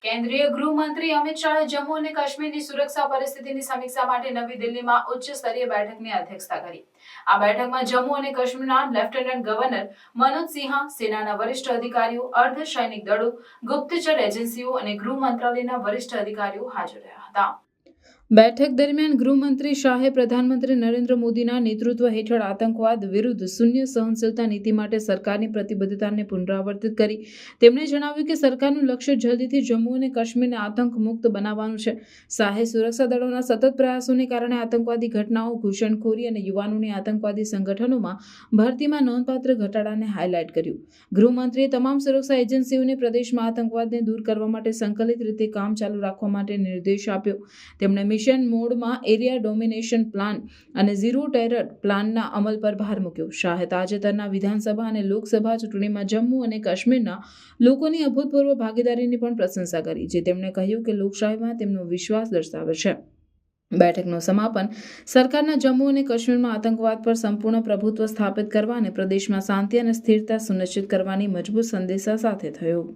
કેન્દ્રીય ગૃહમંત્રી અમિત શાહે જમ્મુ અને કાશ્મીરની સુરક્ષા પરિસ્થિતિની સમીક્ષા માટે નવી દિલ્હીમાં ઉચ્ચ સ્તરીય બેઠકની અધ્યક્ષતા કરી। આ બેઠકમાં જમ્મુ અને કાશ્મીરના લેફ્ટનન્ટ ગવર્નર મનોજ સિંહા, સેનાના વરિષ્ઠ અધિકારીઓ, અર્ધસૈનિક દળો, ગુપ્તચર એજન્સીઓ અને ગૃહ મંત્રાલયના વરિષ્ઠ અધિકારીઓ હાજર રહ્યા હતા। બેઠક દરમિયાન ગૃહમંત્રી શાહે પ્રધાનમંત્રી નરેન્દ્ર મોદીના નેતૃત્વ હેઠળ આતંકવાદ વિરુદ્ધ શૂન્ય સહનશીલતા નીતિ માટે સરકારની પ્રતિબદ્ધતાને પુનરાવર્તિત કરી। તેમણે જણાવ્યું કે સરકારનું લક્ષ્ય જલ્દીથી જમ્મુ અને કાશ્મીરને આતંક મુક્ત બનાવવાનું છે। શાહે સુરક્ષા દળોના સતત પ્રયાસોને કારણે આતંકવાદી ઘટનાઓ, ઘૂસણખોરી અને યુવાનોની આતંકવાદી સંગઠનોમાં ભરતીમાં નોંધપાત્ર ઘટાડાને હાઇલાઇટ કર્યું। ગૃહમંત્રીએ તમામ સુરક્ષા એજન્સીઓને પ્રદેશમાં આતંકવાદને દૂર કરવા માટે સંકલિત રીતે કામ ચાલુ રાખવા માટે નિર્દેશ આપ્યો। તેમણે મિશન મોડમાં એરિયા ડોમિનેશન પ્લાન અને ઝીરો ટેરર પ્લાનના અમલ પર ભાર મૂક્યો। શાહે તાજેતરના વિધાનસભા અને લોકસભા ચૂંટણીમાં જમ્મુ અને કાશ્મીરના લોકોની અભૂતપૂર્વ ભાગીદારીની પણ પ્રશંસા કરી, જે તેમણે કહ્યું કે લોકશાહીમાં તેમનો વિશ્વાસ દર્શાવે છે। બેઠકનું સમાપન સરકારના જમ્મુ અને કાશ્મીરમાં આતંકવાદ પર સંપૂર્ણ પ્રભુત્વ સ્થાપિત કરવા અને પ્રદેશમાં શાંતિ અને સ્થિરતા સુનિશ્ચિત કરવાની મજબૂત સંદેશા સાથે થયું।